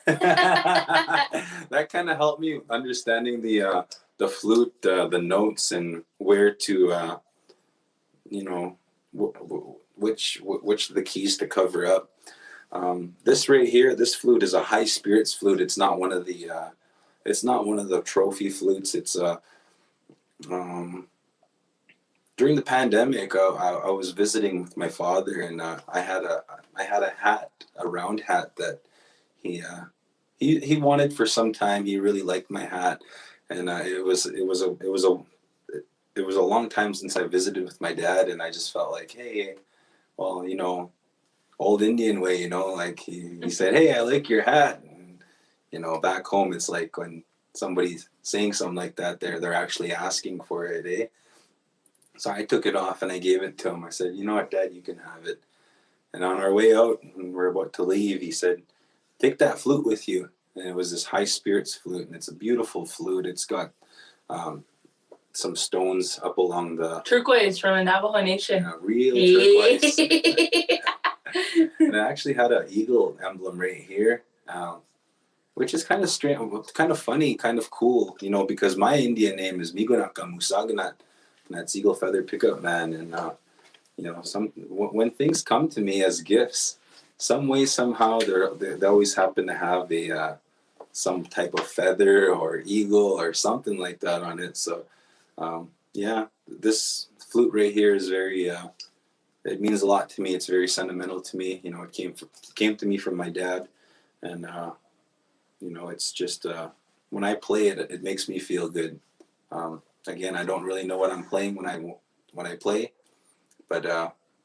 that kind of helped me understanding the flute, the notes, and where to, you know, which of the keys to cover up. This right here, this flute is a high spirits flute. It's not one of the trophy flutes. It's during the pandemic, I was visiting with my father, and I had a hat, a round hat that he wanted for some time. He really liked my hat, and it was a long time since I visited with my dad, and I just felt like, hey, well, you know, old Indian way, you know, like he said, hey, I like your hat, and you know, back home it's like when somebody's saying something like that, they're actually asking for it, eh? So I took it off and I gave it to him. I said, you know what, Dad, you can have it. And on our way out, when we're about to leave, he said, take that flute with you. And it was this high spirits flute, and it's a beautiful flute. It's got some stones up along the turquoise from a Navajo Nation. real turquoise. And it actually had an eagle emblem right here, which is kind of strange, kind of funny, kind of cool, you know, because my Indian name is Migunaka Musaganat, and that's Eagle Feather Pickup Man. And you know, when things come to me as gifts, some way, somehow, they always happen to have a some type of feather or eagle or something like that on it. So yeah, this flute right here is very it means a lot to me. It's very sentimental to me. You know, it came to me from my dad, and you know, it's just when I play it, it makes me feel good. Again, I don't really know what I'm playing when I play, but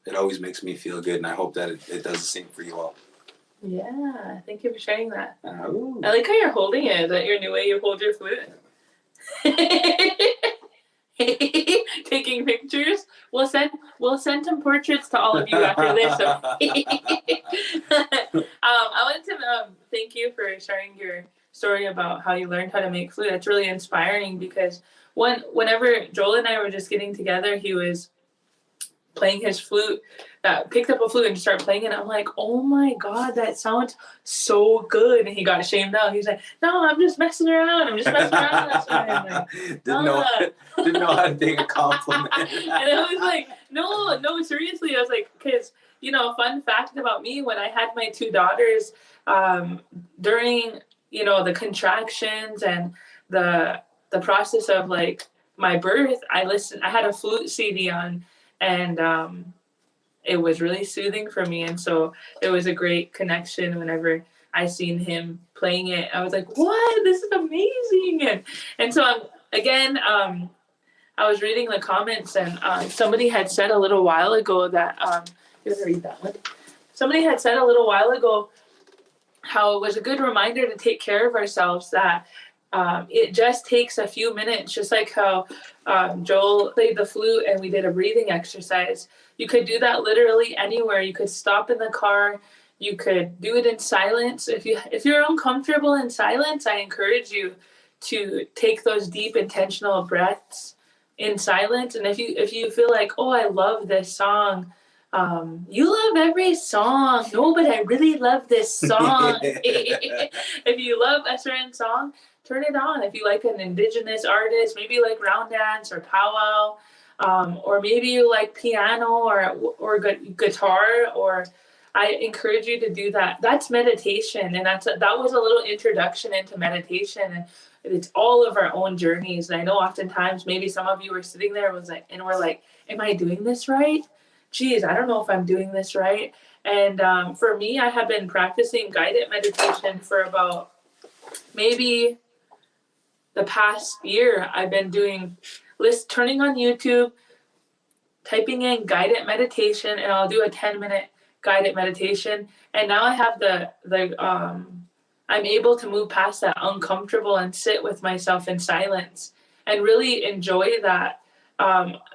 it always makes me feel good, and I hope that it does the same for you all. Yeah, thank you for sharing that. I like how you're holding it. Is that your new way you hold your flute? Taking pictures. We'll send some portraits to all of you after this. So. I wanted to thank you for sharing your story about how you learned how to make flute. That's really inspiring, because whenever Joel and I were just getting together, he was playing his flute, picked up a flute and started playing it. I'm like, oh my God, that sounds so good. And he got shamed out. He's like, no, I'm just messing around. I'm like, didn't know how to take a compliment. And I was like, no, seriously. I was like, because, you know, fun fact about me, when I had my two daughters, during, you know, the contractions and the process of like my birth, I had a flute CD on, and it was really soothing for me. And so it was a great connection whenever I seen him playing it. I was like, what? This is amazing. And so again, I was reading the comments, and somebody had said a little while ago that, you want to read that one? Somebody had said a little while ago how it was a good reminder to take care of ourselves, that it just takes a few minutes, just like how Joel played the flute and we did a breathing exercise. You could do that literally anywhere. You could stop in the car. You could do it in silence. If you're uncomfortable in silence, I encourage you to take those deep intentional breaths in silence. And if you feel like, oh, I love this song, you love every song. No, but I really love this song. If you love a certain song, turn it on. If you like an indigenous artist, maybe you like round dance or powwow, or maybe you like piano or guitar, or I encourage you to do that. That's meditation, and that was a little introduction into meditation, and it's all of our own journeys. And I know oftentimes maybe some of you were sitting there and we're like, am I doing this right? Geez, I don't know if I'm doing this right. And for me, I have been practicing guided meditation for about maybe the past year. I've been turning on YouTube, typing in guided meditation, and I'll do a 10-minute guided meditation. And now I have I'm able to move past that uncomfortable and sit with myself in silence and really enjoy that.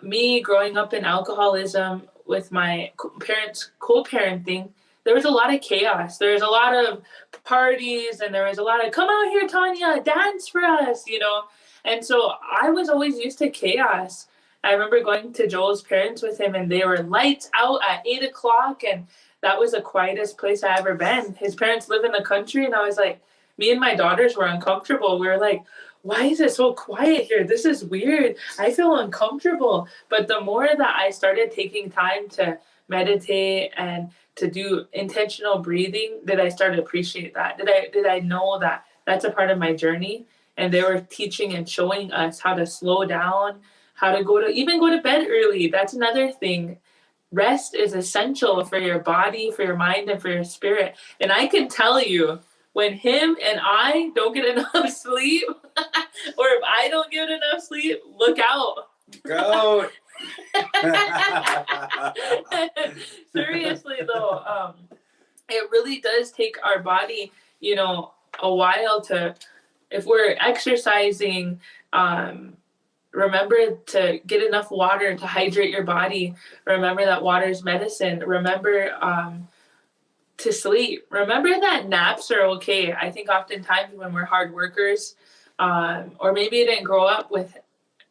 Me growing up in alcoholism with my parents co-parenting, there was a lot of chaos. There was a lot of parties, and there was a lot of, come out here, Tonia, dance for us, you know? And so I was always used to chaos. I remember going to Joel's parents with him, and they were lights out at 8:00, and that was the quietest place I ever been. His parents live in the country, and I was like, me and my daughters were uncomfortable. We were like, why is it so quiet here? This is weird. I feel uncomfortable. But the more that I started taking time to meditate and to do intentional breathing, did I start to appreciate that? Did I know that that's a part of my journey? And they were teaching and showing us how to slow down, how to go to bed early. That's another thing. Rest is essential for your body, for your mind, and for your spirit. And I can tell you, when him and I don't get enough sleep, or if I don't get enough sleep, look out. Go. Seriously though, it really does take our body, you know, a while to, if we're exercising, remember to get enough water to hydrate your body. Remember that water is medicine. Remember to sleep. Remember that naps are okay. I think oftentimes when we're hard workers, or maybe you didn't grow up with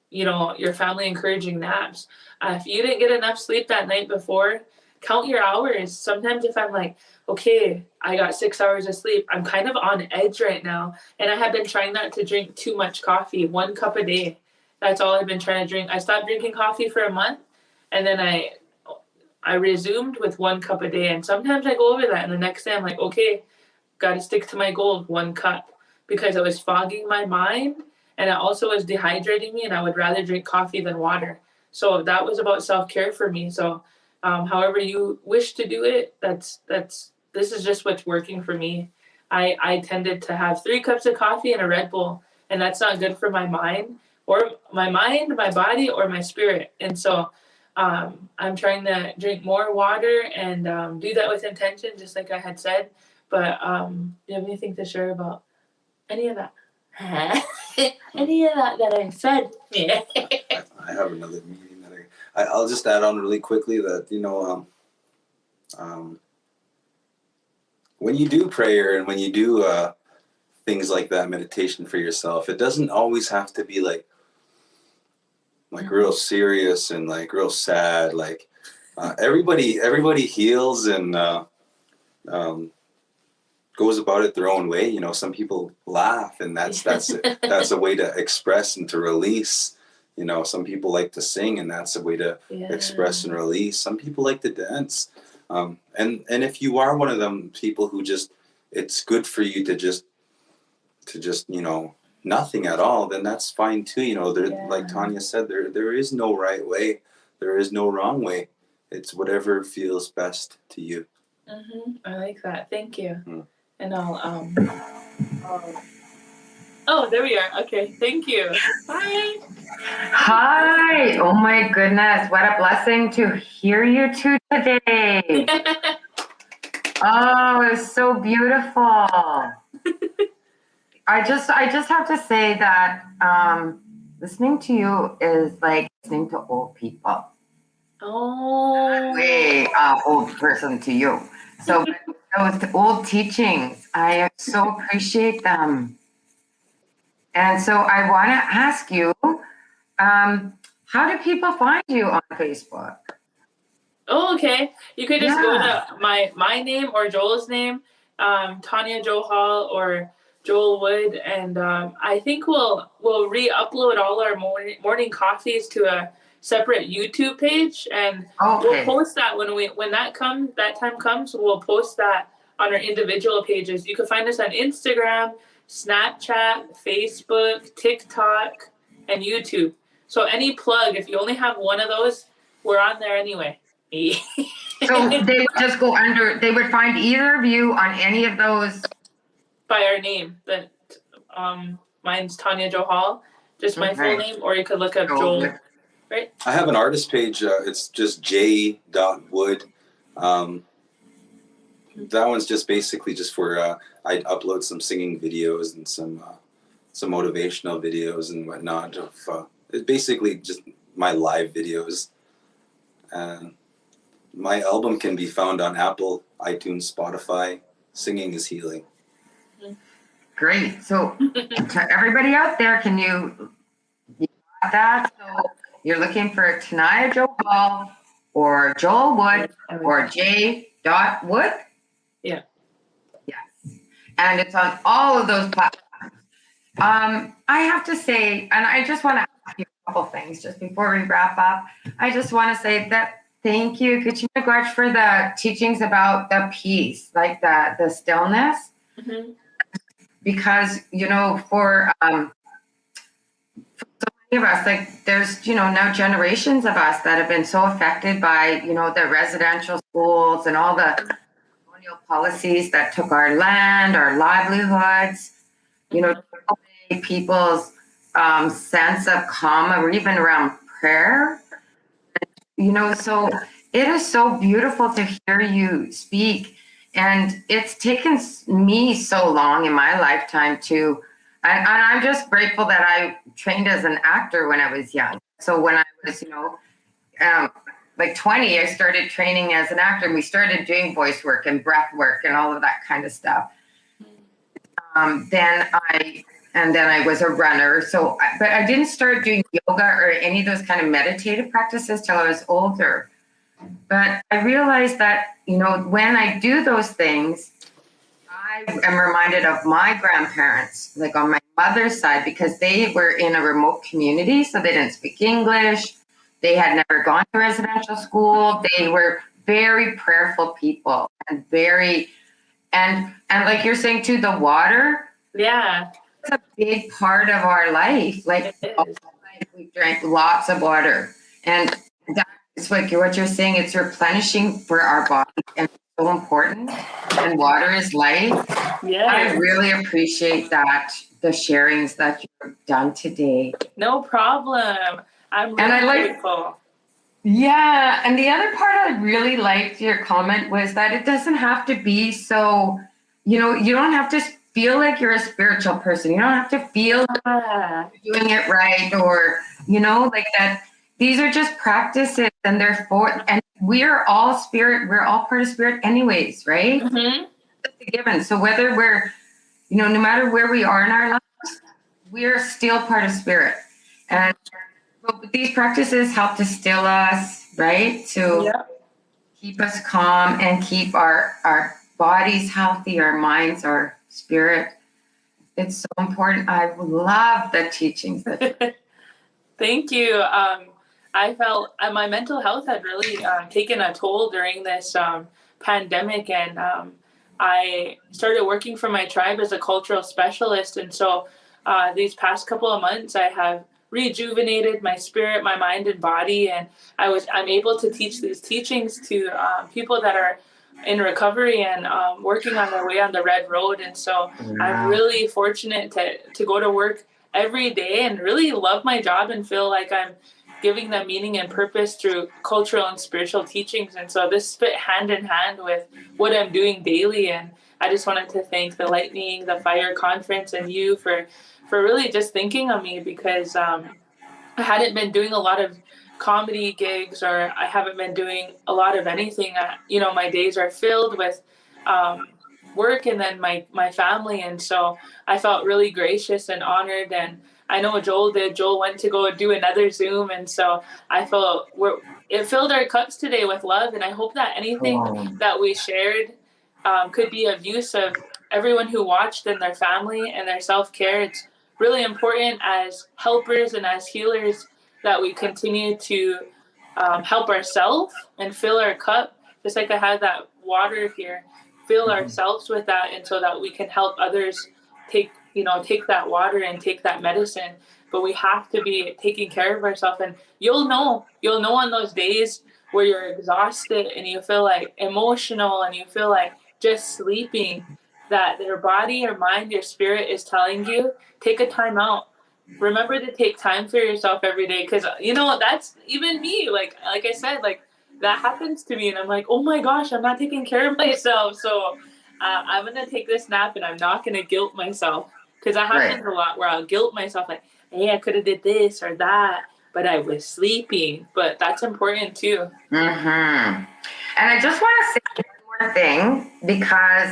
you know, your family encouraging naps. If you didn't get enough sleep that night before, count your hours. Sometimes if I'm like, okay, I got 6 hours of sleep, I'm kind of on edge right now. And I have been trying not to drink too much coffee, 1 cup a day. That's all I've been trying to drink. I stopped drinking coffee for a month, and then I resumed with 1 cup a day. And sometimes I go over that, and the next day I'm like, okay, got to stick to my goal of 1 cup, because it was fogging my mind, and it also was dehydrating me, and I would rather drink coffee than water. So that was about self-care for me. So however you wish to do it, this is just what's working for me. I tended to have 3 cups of coffee and a Red Bull, and that's not good for my mind, my body, or my spirit. And so I'm trying to drink more water and do that with intention, just like I had said. But do you have anything to share about any of that? Any of that I said? Yeah. I have another meeting that I'll just add on really quickly that, you know, when you do prayer and when you do things like that, meditation for yourself, it doesn't always have to be like real serious and like real sad. Like everybody heals and goes about it their own way. You know, some people laugh, and that's a way to express and to release. You know, some people like to sing, and that's a way to express and release. Some people like to dance. And if you are one of them people who just, it's good for you to just, you know, nothing at all, then that's fine too. You know, like Tonia said, there is no right way. There is no wrong way. It's whatever feels best to you. I like that. Thank you. And oh, there we are. Okay, thank you. Bye. Hi. Oh my goodness. What a blessing to hear you two today. Oh, it's so beautiful. I just have to say that listening to you is like listening to old people. Oh. Way old person to you. So those old teachings, I so appreciate them. And so I want to ask you, how do people find you on Facebook? Oh, okay. You could just go to my name or Joel's name, Tonia Jo Hall or Joel Wood, and I think we'll re-upload all our morning coffees to a separate YouTube page, and we'll post that when that time comes. We'll post that on our individual pages. You can find us on Instagram, Snapchat, Facebook, TikTok, and YouTube. So any plug, if you only have one of those, we're on there anyway. So they would just go under, they would find either of you on any of those? By our name. That mine's Tonia Jo Hall, just my full name, or you could look up Joel. Right? I have an artist page. It's just j.wood. That one's just basically just for I upload some singing videos and some motivational videos and whatnot. It's basically just my live videos. My album can be found on Apple, iTunes, Spotify. Singing is Healing. Great. So to everybody out there, can you got that? So you're looking for Tonia Jo Hall or Joel Wood or J.Wood? Yeah. Yes. And it's on all of those platforms. I have to say, and I just want to ask you a couple things just before we wrap up. I just want to say that thank you, Kachina Gwach, for the teachings about the peace, like the stillness. Because, you know, for so many of us, like there's, you know, now generations of us that have been so affected by, you know, the residential schools and all the colonial policies that took our land, our livelihoods, you know, people's sense of calm or even around prayer. You know, so it is so beautiful to hear you speak. And it's taken me so long in my lifetime to, and I'm just grateful that I trained as an actor when I was young. So when I was, you know, like 20, I started training as an actor, and we started doing voice work and breath work and all of that kind of stuff. Then I and then I was a runner. So, but I didn't start doing yoga or any of those kind of meditative practices till I was older. But I realized that, you know, when I do those things, I am reminded of my grandparents, like on my mother's side, because they were in a remote community, so they didn't speak English. They had never gone to residential school. They were very prayerful people and very, and like you're saying too, the water. Yeah. It's a big part of our life. Like all life, we drank lots of water, and that's what you're saying. It's replenishing for our body, and it's so important. And water is life. Yeah. I really appreciate that, the sharings that you've done today. No problem. I'm really And I like- grateful. Yeah, and the other part I really liked your comment was that it doesn't have to be so, you know, you don't have to feel like you're a spiritual person. You don't have to feel like you're doing it right, or, you know, like that. These are just practices, and and we are all spirit. We're all part of spirit anyways, right? Mm-hmm. That's a given. So whether we're, you know, no matter where we are in our lives, we're still part of spirit. And but these practices help to still us, right? To keep us calm and keep our bodies healthy, our minds, our spirit. It's so important. I love the teachings that. Thank you. I felt my mental health had really taken a toll during this pandemic, and I started working for my tribe as a cultural specialist. And so these past couple of months, I have rejuvenated my spirit, my mind, and body, and I'm able to teach these teachings to people that are in recovery and working on their way on the red road. And so I'm really fortunate to go to work every day and really love my job and feel like I'm giving them meaning and purpose through cultural and spiritual teachings. And so this fit hand in hand with what I'm doing daily. And I just wanted to thank the Lightning, the Fire Conference, and you for really just thinking of me, because I hadn't been doing a lot of comedy gigs, or I haven't been doing a lot of anything. You know, my days are filled with work and then my family. And so I felt really gracious and honored. And I know Joel did. Joel went to go do another Zoom. And so I felt it filled our cups today with love. And I hope that anything that we shared could be of use of everyone who watched and their family and their self-care. It's really important as helpers and as healers that we continue to help ourselves and fill our cup, just like I had that water here, fill ourselves with that, and so that we can help others take that water and take that medicine. But we have to be taking care of ourselves, and you'll know on those days where you're exhausted and you feel like emotional and you feel like just sleeping, that your body, your mind, your spirit is telling you, take a time out. Remember to take time for yourself every day, because you know that's even me. Like I said, like that happens to me, and I'm like, oh my gosh, I'm not taking care of myself. So I'm gonna take this nap, and I'm not gonna guilt myself, because that happens a lot where I'll guilt myself, like, hey, I could have did this or that, but I was sleeping. But that's important too. And I just want to say one more thing, because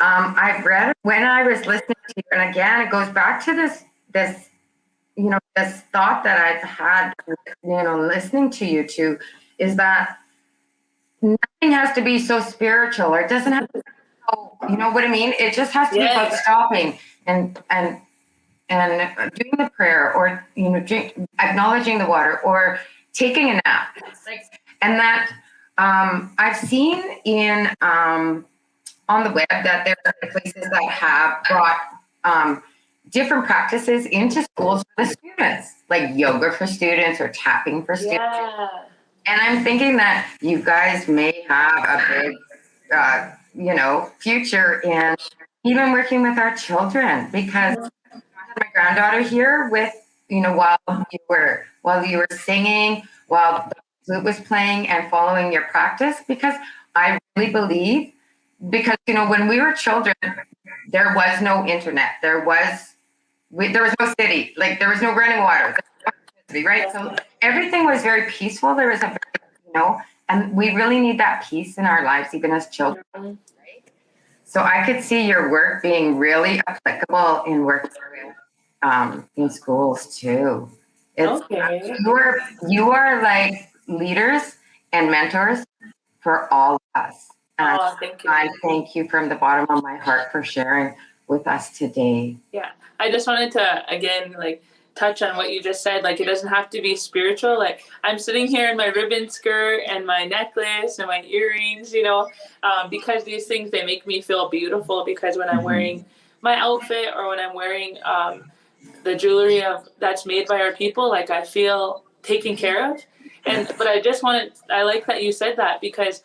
I've read when I was listening to you, and again, it goes back to this thought that I've had, listening to you two, is that nothing has to be so spiritual, or it doesn't have to be so, you know what I mean? It just has to be about stopping and doing the prayer, or, acknowledging the water, or taking a nap. And that I've seen on the web that there are places that have brought different practices into schools for the students, like yoga for students or tapping for students. And I'm thinking that you guys may have a big, future in even working with our children, because I had my granddaughter here with, while you were singing, while the flute was playing, and following your practice, because I really believe, because, when we were children, there was no internet. There was no city, like there was no running water, right? So everything was very peaceful. There was and we really need that peace in our lives, even as children, right? So I could see your work being really applicable in work in schools too. It's Okay. you are like leaders and mentors for all of us. And Oh, thank you. I thank you from the bottom of my heart for sharing with us today. Yeah. I just wanted to, again, like, touch on what you just said. Like, it doesn't have to be spiritual. Like, I'm sitting here in my ribbon skirt and my necklace and my earrings, because these things, they make me feel beautiful, because when I'm wearing my outfit, or when I'm wearing the jewelry that's made by our people, like, I feel taken care of. But I like that you said that, because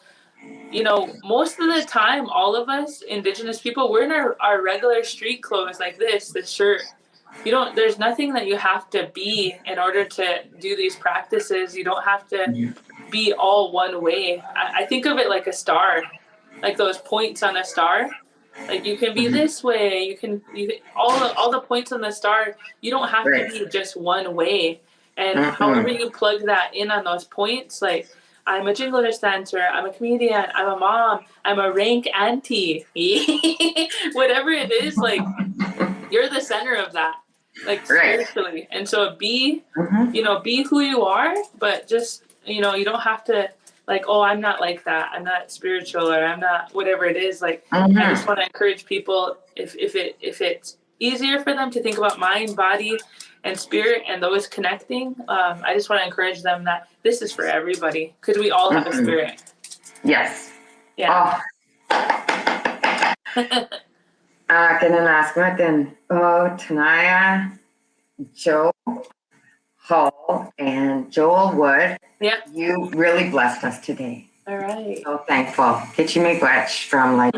most of the time, all of us Indigenous people, we're in our regular street clothes, like this shirt. There's nothing that you have to be in order to do these practices. You don't have to be all one way. I think of it like a star, like those points on a star. Like, you can be this way. You can all the points on the star. You don't have to be just one way. And however you plug that in on those points, like, I'm a jingle dancer, I'm a comedian, I'm a mom, I'm a rank auntie. Whatever it is, like, you're the center of that, like, spiritually. And so be who you are, but just, you don't have to, like, oh, I'm not like that, I'm not spiritual, or I'm not whatever it is. Like, I just want to encourage people, if it's easier for them to think about mind, body, and spirit, and those connecting, I just want to encourage them that this is for everybody, because we all have a spirit. Yes. Yeah. Akin and ask natin, Tonia, Joe Hall, and Joel Wood. Yeah. You really blessed us today. All right. So thankful. Get you make much from like